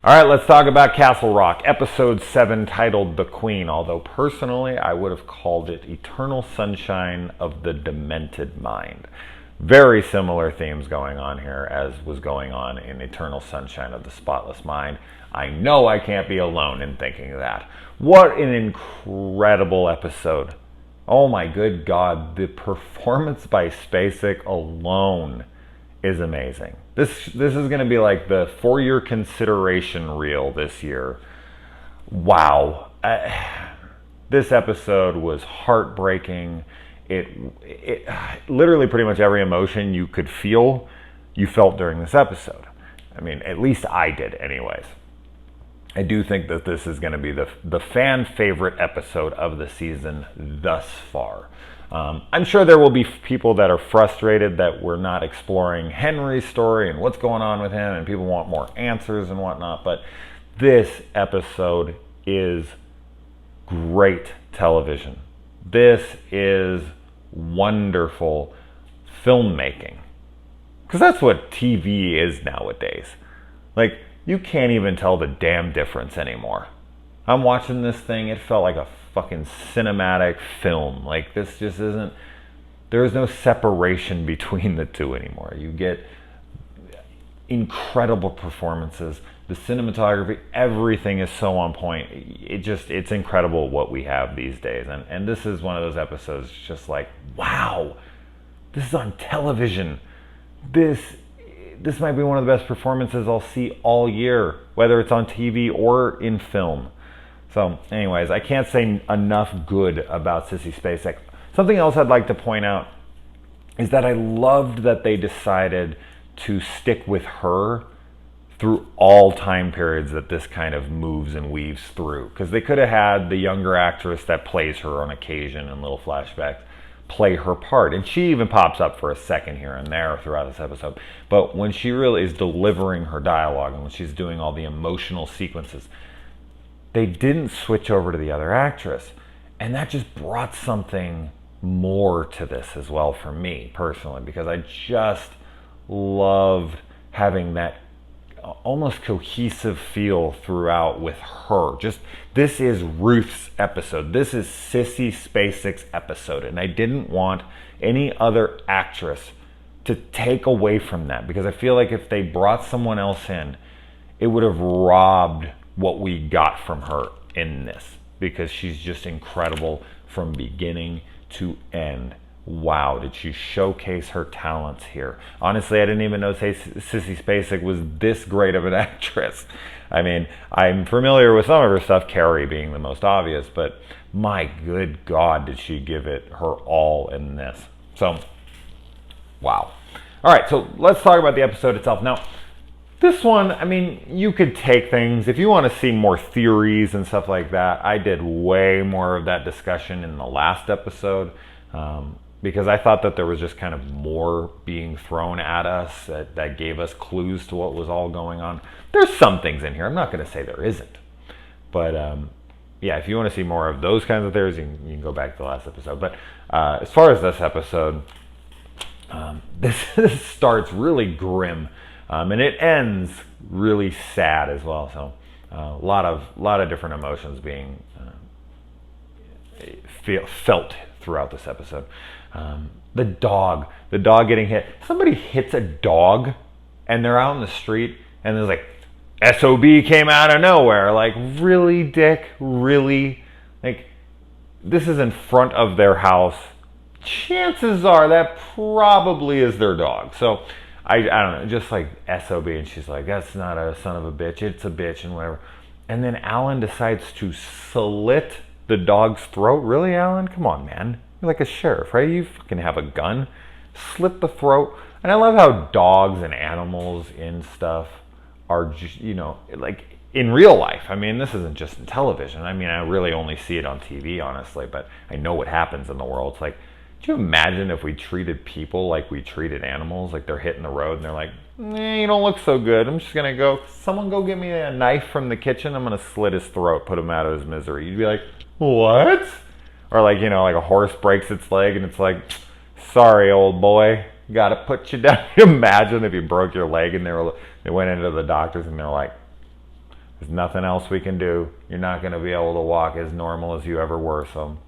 All right, let's talk about Castle Rock, episode 7, titled The Queen, although personally I would have called it Eternal Sunshine of the Demented Mind. Very similar themes going on here as was going on in Eternal Sunshine of the Spotless Mind. I know I can't be alone in thinking that. What an incredible episode. Oh my good God, the performance by Spacek alone is amazing. This is going to be like the for your consideration reel this year. Wow. This episode was heartbreaking. It literally pretty much every emotion you could feel, you felt during this episode. I mean, at least I did anyways. I do think that this is going to be the fan favorite episode of the season thus far. I'm sure there will be people that are frustrated that we're not exploring Henry's story and what's going on with him, and people want more answers and whatnot, but this episode is great television. This is wonderful filmmaking. Because that's what TV is nowadays. Like, you can't even tell the damn difference anymore. I'm watching this thing, it felt like a fucking cinematic film. Like, this just isn't, there is no separation between the two anymore. You get incredible performances, the cinematography, everything is so on point. It's incredible what we have these days. And this is one of those episodes just like, wow, this is on television. This might be one of the best performances I'll see all year, whether it's on TV or in film. So anyways, I can't say enough good about Sissy Spacek. Something else I'd like to point out is that I loved that they decided to stick with her through all time periods that this kind of moves and weaves through. Because they could have had the younger actress that plays her on occasion in little flashbacks play her part. And she even pops up for a second here and there throughout this episode. But when she really is delivering her dialogue and when she's doing all the emotional sequences, they didn't switch over to the other actress. And that just brought something more to this as well for me personally, because I just loved having that almost cohesive feel throughout with her. Just, this is Ruth's episode. This is Sissy Spacek's episode. And I didn't want any other actress to take away from that, because I feel like if they brought someone else in, it would have robbed what we got from her in this, because she's just incredible from beginning to end. Wow, did she showcase her talents here. Honestly, I didn't even know Sissy Spacek was this great of an actress. I mean, I'm familiar with some of her stuff, Carrie being the most obvious, but my good God, did she give it her all in this. So, wow. All right, so let's talk about the episode itself. Now, this one, I mean, you could take things, if you want to see more theories and stuff like that, I did way more of that discussion in the last episode, because I thought that there was just kind of more being thrown at us that gave us clues to what was all going on. There's some things in here, I'm not going to say there isn't, but yeah, if you want to see more of those kinds of theories, you can go back to the last episode. But as far as this episode, this starts really grim. And it ends really sad as well. So a lot of different emotions being felt throughout this episode. The dog getting hit. Somebody hits a dog, and they're out in the street, and there's like, SOB came out of nowhere. Like, really, Dick? Really? Like, this is in front of their house. Chances are that probably is their dog. So I don't know, just like SOB, and she's like, that's not a son of a bitch, it's a bitch, and whatever. And then Alan decides to slit the dog's throat. Really, Alan? Come on, man. You're like a sheriff, right? You fucking have a gun. Slit the throat. And I love how dogs and animals in stuff are just, you know, like in real life. I mean, this isn't just in television. I mean, I really only see it on TV, honestly, but I know what happens in the world. It's like, do you imagine if we treated people like we treated animals? Like they're hitting the road and they're like, you don't look so good. I'm just going to go, someone go get me a knife from the kitchen. I'm going to slit his throat, put him out of his misery. You'd be like, what? Or like, you know, like a horse breaks its leg and it's like, sorry, old boy, got to put you down. Imagine if you broke your leg and they went into the doctors and they're like, There's nothing else we can do. You're not going to be able to walk as normal as you ever were. So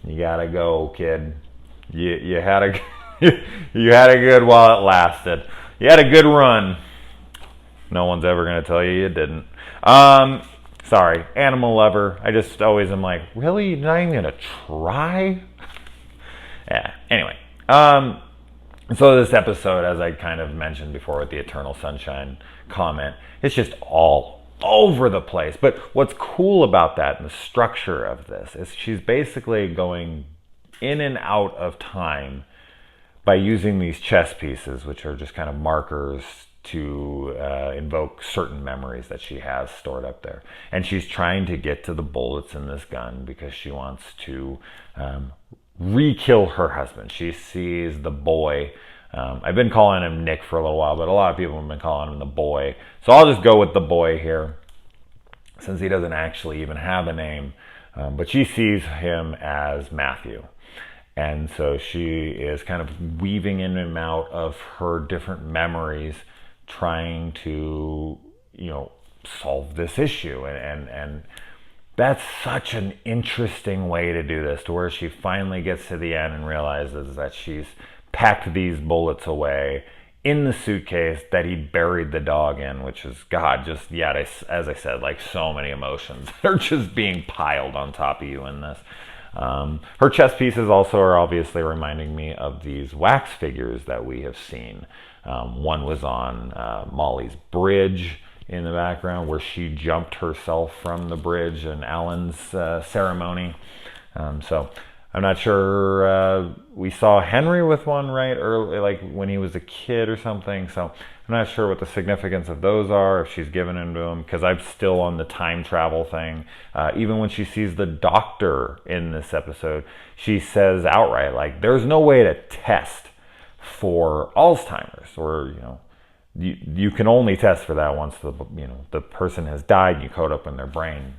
you gotta go, kid. You had a you had a good while it lasted. You had a good run. No one's ever going to tell you didn't. Sorry, animal lover. I just always am like, really? You're not even going to try? Yeah, anyway. So this episode, as I kind of mentioned before with the Eternal Sunshine comment, it's just all over the place. But what's cool about that and the structure of this is she's basically going in and out of time by using these chess pieces, which are just kind of markers to invoke certain memories that she has stored up there. And she's trying to get to the bullets in this gun because she wants to re-kill her husband. She sees the boy. I've been calling him Nick for a little while, but a lot of people have been calling him the boy. So I'll just go with the boy here, since he doesn't actually even have a name. But she sees him as Matthew. And so she is kind of weaving in and out of her different memories, trying to, solve this issue. And that's such an interesting way to do this, to where she finally gets to the end and realizes that she's packed these bullets away in the suitcase that he buried the dog in, which is, God, just, yeah, as I said, like so many emotions that are just being piled on top of you in this. Her chess pieces also are obviously reminding me of these wax figures that we have seen. One was on Molly's bridge in the background, where she jumped herself from the bridge in Alan's ceremony. So I'm not sure. We saw Henry with one right early, like when he was a kid or something. So I'm not sure what the significance of those are, if she's given them to him, because I'm still on the time travel thing. Even when she sees the doctor in this episode, she says outright, like, there's no way to test for Alzheimer's, or, you can only test for that once the person has died and you code up in their brain.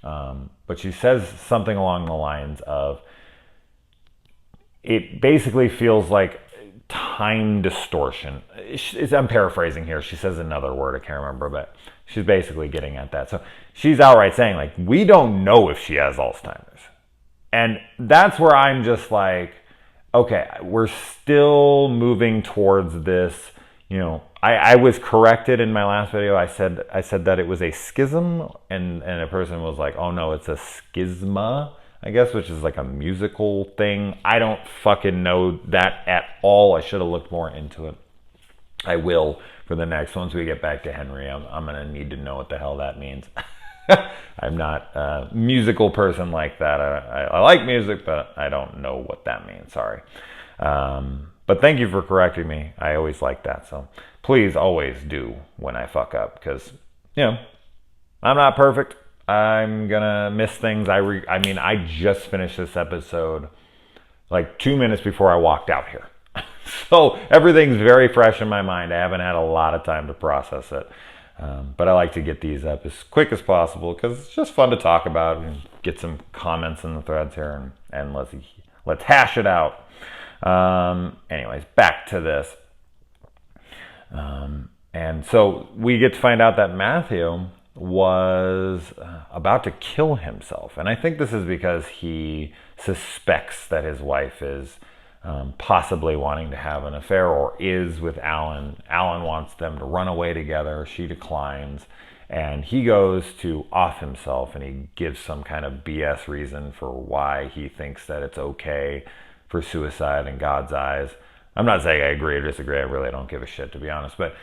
But she says something along the lines of, it basically feels like time distortion. I'm paraphrasing here. She says another word, I can't remember, but she's basically getting at that. So she's outright saying, like, we don't know if she has Alzheimer's. And that's where I'm just like, okay, we're still moving towards this. I was corrected in my last video. I said that it was a schism, and a person was like, oh no, it's a schisma, I guess, which is like a musical thing. I don't fucking know that at all. I should have looked more into it. I will for the next. Once we get back to Henry, I'm going to need to know what the hell that means. I'm not a musical person like that. I like music, but I don't know what that means. Sorry. But thank you for correcting me. I always like that. So please always do when I fuck up, because, I'm not perfect. I'm gonna miss things. I just finished this episode like 2 minutes before I walked out here. So everything's very fresh in my mind. I haven't had a lot of time to process it. But I like to get these up as quick as possible, because it's just fun to talk about and get some comments in the threads here, and let's hash it out. Anyways, back to this. And so we get to find out that Matthew was about to kill himself. And I think this is because he suspects that his wife is possibly wanting to have an affair, or is with Alan. Alan wants them to run away together. She declines. And he goes to off himself, and he gives some kind of BS reason for why he thinks that it's okay for suicide in God's eyes. I'm not saying I agree or disagree. I really don't give a shit, to be honest. But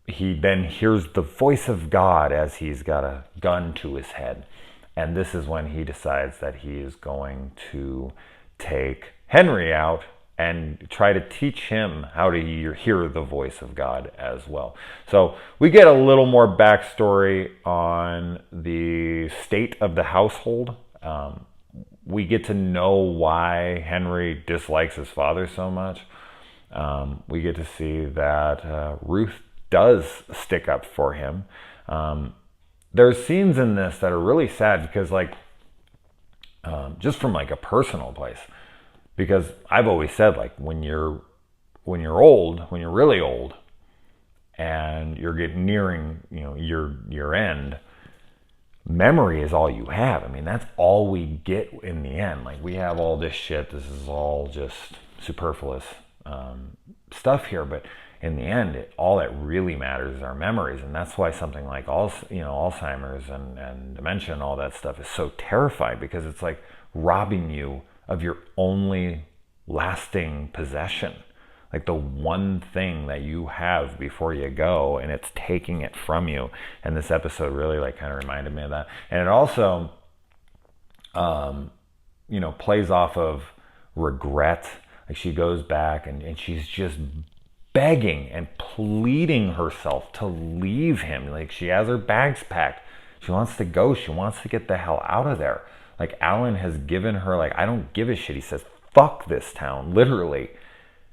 he then hears the voice of God as he's got a gun to his head. And this is when he decides that he is going to take Henry out and try to teach him how to hear the voice of God as well. So we get a little more backstory on the state of the household. We get to know why Henry dislikes his father so much. We get to see that Ruth does stick up for him. There's scenes in this that are really sad, because just from like a personal place, because I've always said, like, when you're old, when you're really old, and you're getting nearing, your end, memory is all you have. I mean, that's all we get in the end. Like, we have all this shit. This is all just superfluous stuff here. But in the end, all that really matters is our memories. And that's why something like Alzheimer's and dementia and all that stuff is so terrifying, because it's like robbing you of your only lasting possession. Like the one thing that you have before you go, and it's taking it from you. And this episode really like kind of reminded me of that. And it also, plays off of regret. Like, she goes back and she's just begging and pleading herself to leave him. Like, she has her bags packed. She wants to go. She wants to get the hell out of there. Like, Alan has given her, like, I don't give a shit. He says, fuck this town, literally.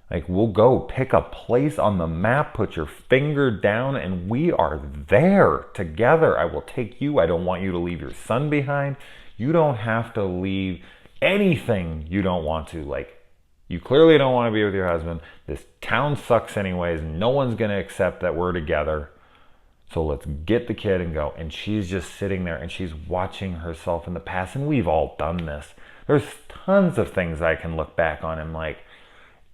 Like, we'll go pick a place on the map, put your finger down, and we are there together. I will take you. I don't want you to leave your son behind. You don't have to leave anything you don't want to. Like, you clearly don't want to be with your husband. This town sucks anyways. No one's going to accept that we're together. So let's get the kid and go. And she's just sitting there and she's watching herself in the past. And we've all done this. There's tons of things I can look back on and like,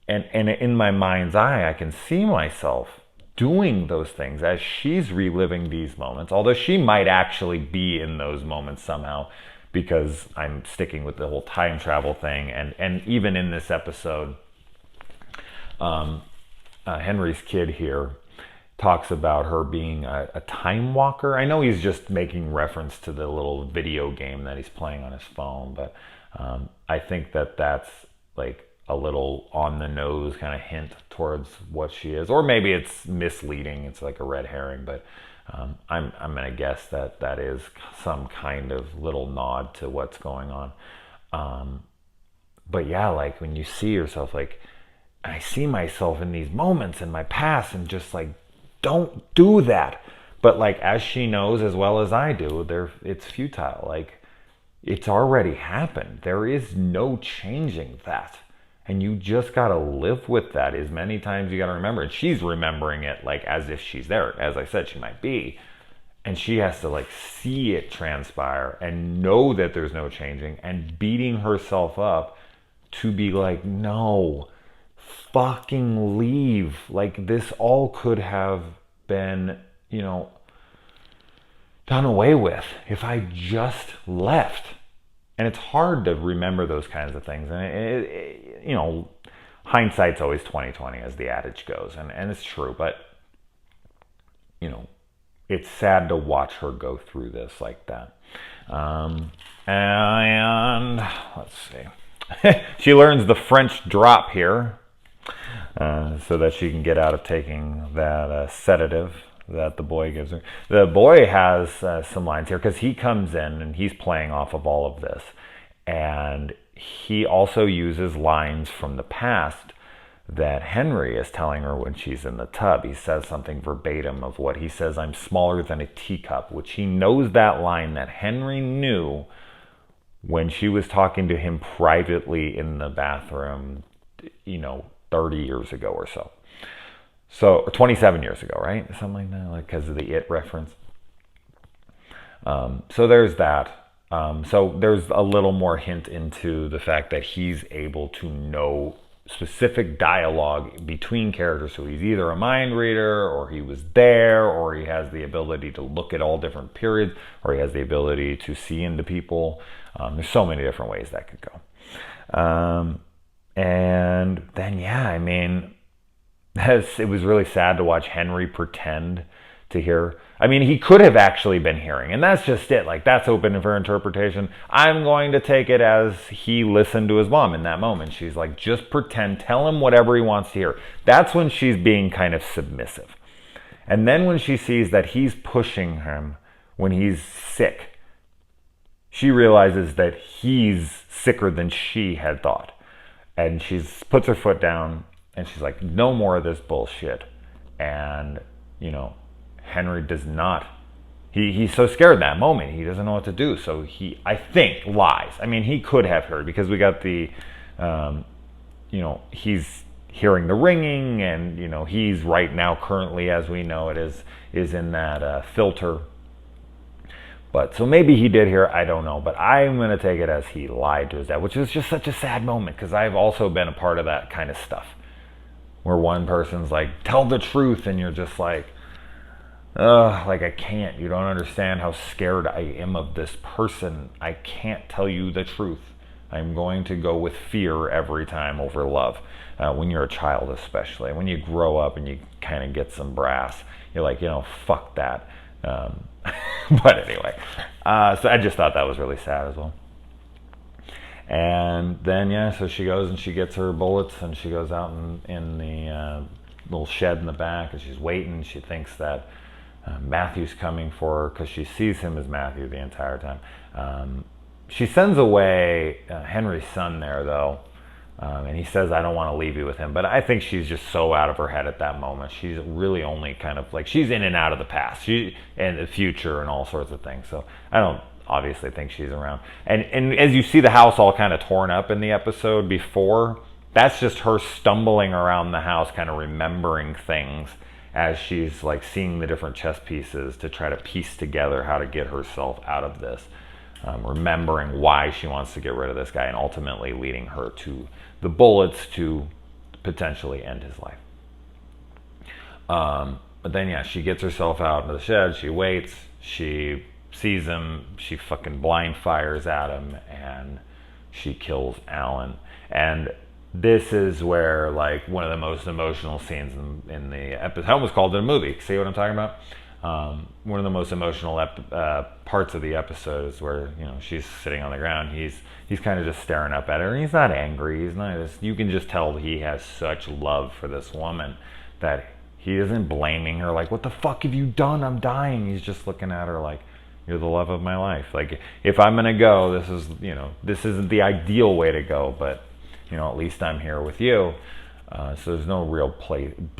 and in my mind's eye, I can see myself doing those things as she's reliving these moments. Although she might actually be in those moments somehow, because I'm sticking with the whole time travel thing. And even in this episode, Henry's kid here talks about her being a time walker. I know he's just making reference to the little video game that he's playing on his phone, but I think that that's like a little on the nose kind of hint towards what she is, or maybe it's misleading. It's like a red herring, but I'm gonna guess that is some kind of little nod to what's going on. But yeah, like when you see yourself, like I see myself in these moments in my past, and just like, don't do that. But like, as she knows as well as I do, it's futile. Like, it's already happened. There is no changing that. And you just got to live with that as many times you got to remember. And she's remembering it like as if she's there. As I said, she might be. And she has to like see it transpire and know that there's no changing, and beating herself up to be like, no, fucking leave. Like, this all could have been, done away with if I just left. And it's hard to remember those kinds of things. And hindsight's always 20/20, as the adage goes, and it's true. But it's sad to watch her go through this like that. And let's see, she learns the French drop here, so that she can get out of taking that sedative that the boy gives her. The boy has some lines here, because he comes in and he's playing off of all of this, and he also uses lines from the past that Henry is telling her when she's in the tub. He says something verbatim of what he says, I'm smaller than a teacup, which he knows that line that Henry knew when she was talking to him privately in the bathroom, 30 years ago or so. Or 27 years ago, right? Something like that, like because of the It reference. So there's that. So there's a little more hint into the fact that he's able to know specific dialogue between characters. So he's either a mind reader, or he was there, or he has the ability to look at all different periods, or he has the ability to see into people. There's so many different ways that could go. And then, yeah, I mean, it was really sad to watch Henry pretend to hear. I mean, he could have actually been hearing, and that's just it. Like, that's open for interpretation. I'm going to take it as he listened to his mom in that moment. She's like, just pretend, tell him whatever he wants to hear. That's when she's being kind of submissive. And then when she sees that he's pushing him when he's sick, she realizes that he's sicker than she had thought. And she puts her foot down, and she's like, no more of this bullshit. And, Henry does not, he's so scared in that moment, he doesn't know what to do. So he, I think, lies. I mean, he could have heard, because we got the, hearing the ringing, and he's right now currently, as we know it, is in that filter. But so maybe he did hear, I don't know, but I'm going to take it as he lied to his dad, which is just such a sad moment, because I've also been a part of that kind of stuff where one person's like, tell the truth, and you're just like, ugh, like I can't. You don't understand how scared I am of this person. I can't tell you the truth. I'm going to go with fear every time over love. When you're a child, especially. When you grow up and you kind of get some brass, you're like, fuck that. But anyway, so I just thought that was really sad as well. And then, so she goes and she gets her bullets, and she goes out in the little shed in the back, and she's waiting. She thinks that Matthew's coming for her, because she sees him as Matthew the entire time. She sends away Henry's son there, though, and he says, I don't want to leave you with him. But I think she's just so out of her head at that moment. She's really only kind of like, she's in and out of the past and the future and all sorts of things. So I don't obviously think she's around. And as you see the house all kind of torn up in the episode before, that's just her stumbling around the house, kind of remembering things as she's like seeing the different chess pieces to try to piece together how to get herself out of this. Remembering why she wants to get rid of this guy, and ultimately leading her to the bullets to potentially end his life. But then, she gets herself out into the shed. She waits. She sees him. She fucking blind fires at him, and she kills Alan. And this is where, like, one of the most emotional scenes in the episode. I almost called it a movie. See what I'm talking about? One of the most emotional parts of the episode is where she's sitting on the ground. He's kind of just staring up at her, and he's not angry. He's not. You can just tell he has such love for this woman that he isn't blaming her. Like, what the fuck have you done? I'm dying. He's just looking at her like, you're the love of my life. Like, if I'm gonna go, this isn't the ideal way to go, but at least I'm here with you. So there's no real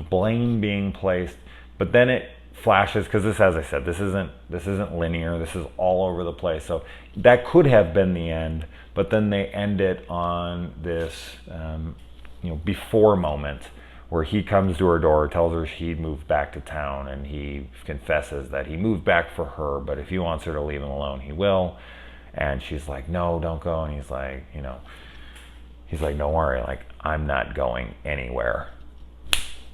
blame being placed. But then it flashes, because this, as I said, this isn't linear. This is all over the place. So that could have been the end, but then they end it on this before moment where he comes to her door, tells her he'd moved back to town, and he confesses that he moved back for her, but if he wants her to leave him alone, he will. And she's like, no, don't go. And he's like, don't worry, like, I'm not going anywhere.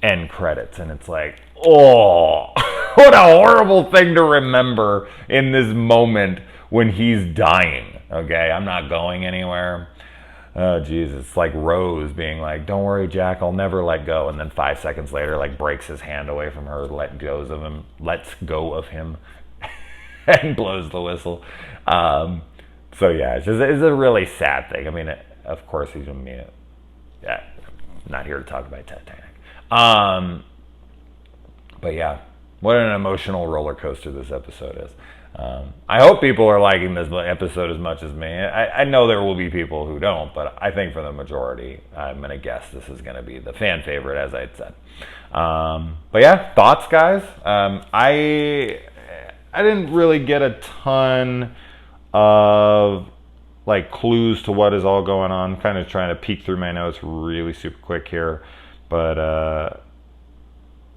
End credits. And it's like, oh, what a horrible thing to remember in this moment when he's dying. Okay, I'm not going anywhere. Oh, Jesus. It's like Rose being like, don't worry, Jack, I'll never let go. And then 5 seconds later, like, breaks his hand away from her, lets go of him, and blows the whistle. So, yeah, it's a really sad thing. I mean, of course, he's going to be not here to talk about Titanic. But, yeah, what an emotional roller coaster this episode is. I hope people are liking this episode as much as me. I know there will be people who don't, but I think for the majority, I'm going to guess this is going to be the fan favorite, as I had said. But yeah, thoughts, guys? I didn't really get a ton of like clues to what is all going on. Kind of trying to peek through my notes really super quick here, but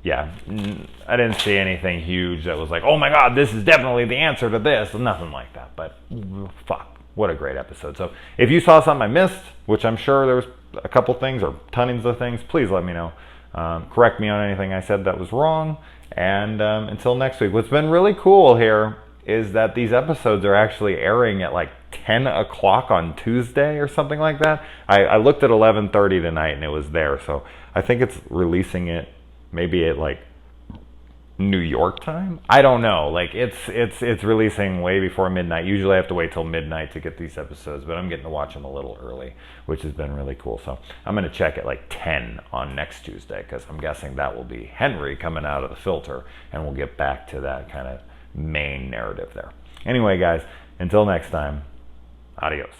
yeah, I didn't see anything huge that was like, oh my God, this is definitely the answer to this. Nothing like that, but fuck, what a great episode. So if you saw something I missed, which I'm sure there was a couple things or tons of things, please let me know. Correct me on anything I said that was wrong. And until next week, what's been really cool here is that these episodes are actually airing at like 10 o'clock on Tuesday or something like that. I looked at 11:30 tonight and it was there. So I think it's releasing it maybe at like New York time. I don't know. Like it's releasing way before midnight. Usually I have to wait till midnight to get these episodes, but I'm getting to watch them a little early, which has been really cool. So I'm going to check at like 10 on next Tuesday, because I'm guessing that will be Henry coming out of the filter, and we'll get back to that kind of main narrative there. Anyway, guys, until next time, adios.